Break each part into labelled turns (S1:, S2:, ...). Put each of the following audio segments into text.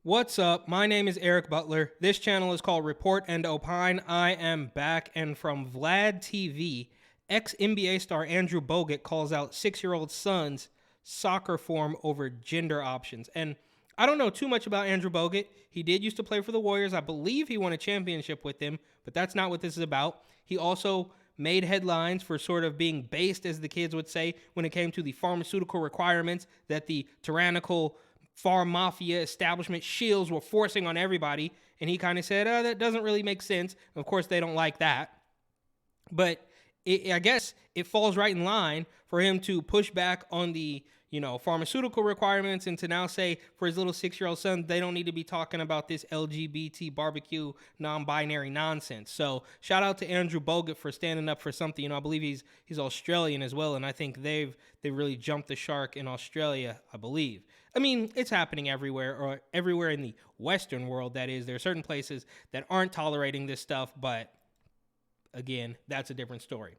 S1: What's up? My name is Eric Butler. This channel is called Report and Opine. I am back, and from Vlad TV, ex-NBA star Andrew Bogut calls out 6-year-old son's soccer form over gender options. And I don't know too much about Andrew Bogut. He did used to play for the Warriors. I believe he won a championship with them, but that's not what this is about. He also made headlines for sort of being based, as the kids would say, when it came to the pharmaceutical requirements that the tyrannical farm mafia establishment shills were forcing on everybody. And he kind of said, that doesn't really make sense. Of course, they don't like that. But I guess it falls right in line for him to push back on the pharmaceutical requirements, and to now say for his little 6-year-old son, they don't need to be talking about this LGBT barbecue non-binary nonsense. So shout out to Andrew Bogut for standing up for something. I believe he's Australian as well, and I think they've really jumped the shark in Australia, I believe. I mean, it's happening everywhere, or everywhere in the Western world, that is. There are certain places that aren't tolerating this stuff, but again, that's a different story.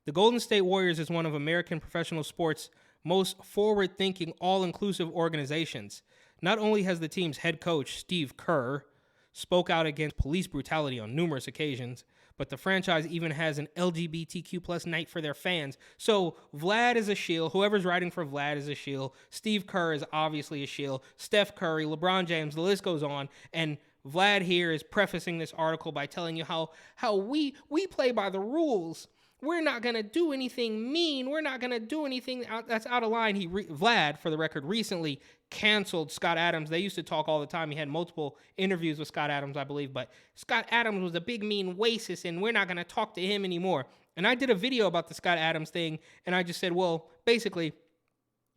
S1: The Golden State Warriors is one of American professional sports' most forward-thinking, all-inclusive organizations. Not only has the team's head coach, Steve Kerr, spoke out against police brutality on numerous occasions, but the franchise even has an LGBTQ plus night for their fans. So Vlad is a shill. Whoever's writing for Vlad is a shill. Steve Kerr is obviously a shill. Steph Curry, LeBron James, the list goes on. And Vlad here is prefacing this article by telling you how we play by the rules. We're not going to do anything mean. We're not going to do anything that's out of line. Vlad, for the record, recently canceled Scott Adams. They used to talk all the time. He had multiple interviews with Scott Adams, I believe. But Scott Adams was a big, mean racist, and we're not going to talk to him anymore. And I did a video about the Scott Adams thing, and I just said, well, basically,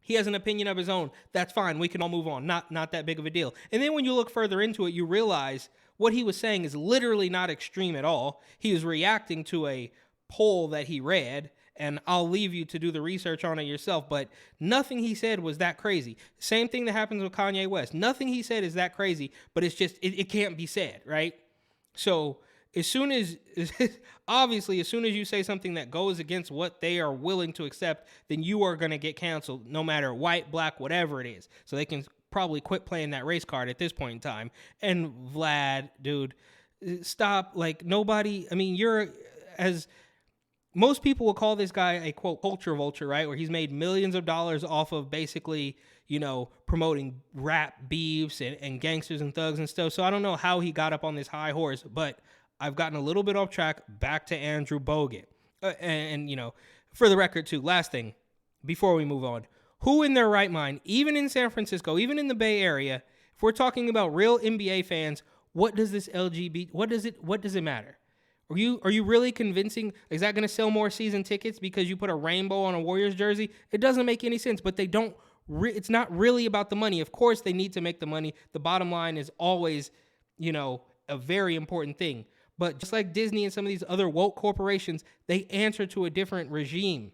S1: he has an opinion of his own. That's fine. We can all move on. Not that big of a deal. And then when you look further into it, you realize what he was saying is literally not extreme at all. He was reacting to a poll that he read, and I'll leave you to do the research on it yourself, but nothing he said was that crazy. Same thing that happens with Kanye West. Nothing he said is that crazy, but it's just, it can't be said, right? So as soon as, obviously, as soon as you say something that goes against what they are willing to accept, then you are going to get canceled, no matter white, black, whatever it is. So they can probably quit playing that race card at this point in time. And Vlad, dude, stop. Like, nobody, I mean, most people will call this guy a, quote, culture vulture, right? Where he's made millions of dollars off of basically, promoting rap beefs and gangsters and thugs and stuff. So I don't know how he got up on this high horse, but I've gotten a little bit off track. Back to Andrew Bogut. For the record too, last thing, before we move on, who in their right mind, even in San Francisco, even in the Bay Area, if we're talking about real NBA fans, what does this what does it matter? Are you really convincing? Is that going to sell more season tickets because you put a rainbow on a Warriors jersey? It doesn't make any sense, but they don't. It's not really about the money. Of course, they need to make the money. The bottom line is always, a very important thing. But just like Disney and some of these other woke corporations, they answer to a different regime.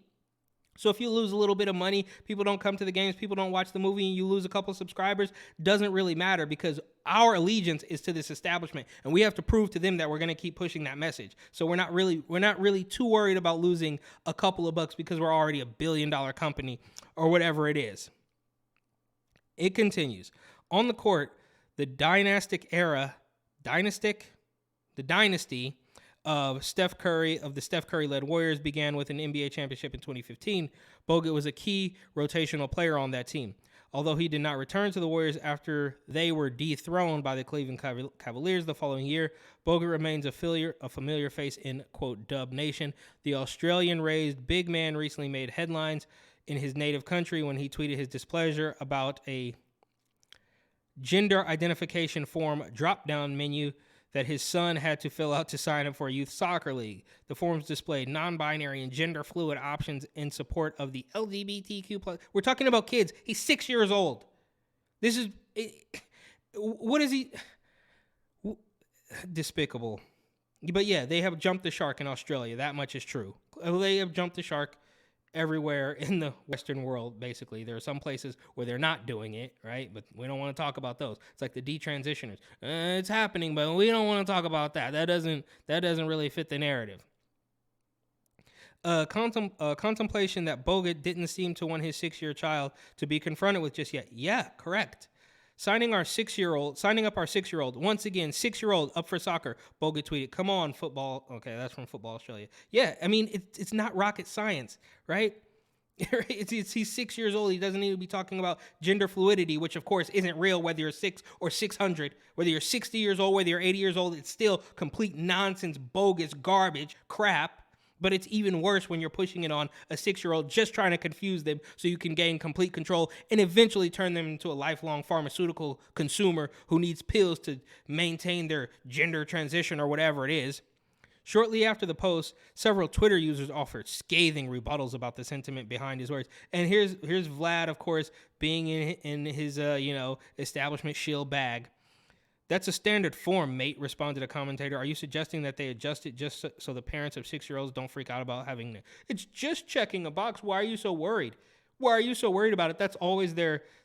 S1: So if you lose a little bit of money, people don't come to the games, people don't watch the movie, and you lose a couple subscribers, doesn't really matter, because our allegiance is to this establishment, and we have to prove to them that we're going to keep pushing that message. So we're not really too worried about losing a couple of bucks because we're already a billion-dollar company or whatever it is. It continues. On the court, the dynasty of the Steph Curry-led Warriors began with an NBA championship in 2015. Bogut was a key rotational player on that team. Although he did not return to the Warriors after they were dethroned by the Cleveland Cavaliers the following year, Bogut remains a familiar face in, quote, Dub Nation. The Australian-raised big man recently made headlines in his native country when he tweeted his displeasure about a gender identification form drop-down menu that his son had to fill out to sign up for a youth soccer league. The forms displayed non-binary and gender-fluid options in support of the LGBTQ+. We're talking about kids. He's 6 years old. What is he? Despicable. But yeah, they have jumped the shark in Australia. That much is true. They have jumped the shark everywhere in the Western world, basically. There are some places where they're not doing it, right? But we don't want to talk about those. It's like the detransitioners. It's happening, but we don't want to talk about that. That doesn't really fit the narrative. Contemplation that Bogut didn't seem to want his 6-year child to be confronted with just yet. Yeah, correct. Signing up our 6-year-old. Once again, 6-year-old up for soccer. Bogut tweeted, "Come on, football." Okay, that's from Football Australia. Yeah, I mean, it's not rocket science, right? He's 6 years old. He doesn't need to be talking about gender fluidity, which of course isn't real, whether you're 6 or 600, whether you're 60 years old, whether you're 80 years old. It's still complete nonsense, bogus, garbage, crap. But it's even worse when you're pushing it on a 6-year-old, just trying to confuse them so you can gain complete control and eventually turn them into a lifelong pharmaceutical consumer who needs pills to maintain their gender transition or whatever it is. Shortly after the post, several Twitter users offered scathing rebuttals about the sentiment behind his words. And here's Vlad, of course, being in his establishment shield bag. "That's a standard form, mate," responded a commentator. "Are you suggesting that they adjust it just so the parents of 6-year-olds don't freak out about having it? It's just checking a box. Why are you so worried? Why are you so worried about it?" That's always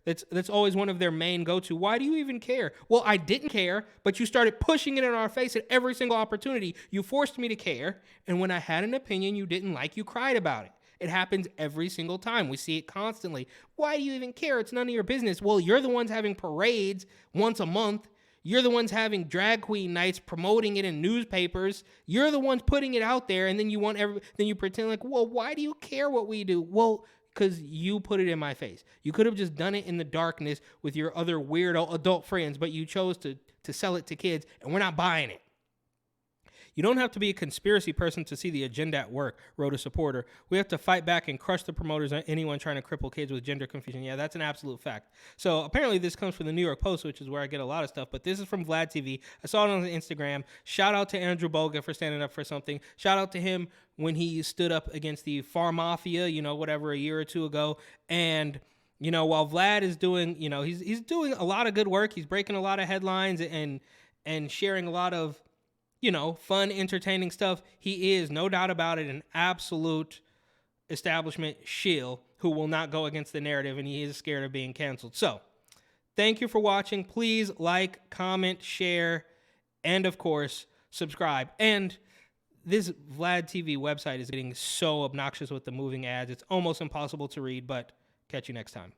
S1: that's always one of their main go-to. Why do you even care? Well, I didn't care, but you started pushing it in our face at every single opportunity. You forced me to care, and when I had an opinion you didn't like, you cried about it. It happens every single time. We see it constantly. Why do you even care? It's none of your business. Well, you're the ones having parades once a month. You're the ones having drag queen nights, promoting it in newspapers. You're the ones putting it out there, and then you pretend like, well, why do you care what we do? Well, because you put it in my face. You could have just done it in the darkness with your other weirdo adult friends, but you chose to sell it to kids, and we're not buying it. "You don't have to be a conspiracy person to see the agenda at work," wrote a supporter. "We have to fight back and crush the promoters on anyone trying to cripple kids with gender confusion." Yeah, that's an absolute fact. So apparently this comes from the New York Post, which is where I get a lot of stuff, but this is from Vlad TV. I saw it on Instagram. Shout out to Andrew Bogut for standing up for something. Shout out to him when he stood up against the Mafia, a year or two ago. And while Vlad is doing, he's doing a lot of good work. He's breaking a lot of headlines and sharing a lot of fun, entertaining stuff. He is, no doubt about it, an absolute establishment shill who will not go against the narrative, and he is scared of being canceled. So, thank you for watching. Please like, comment, share, and of course, subscribe. And this Vlad TV website is getting so obnoxious with the moving ads. It's almost impossible to read, but catch you next time.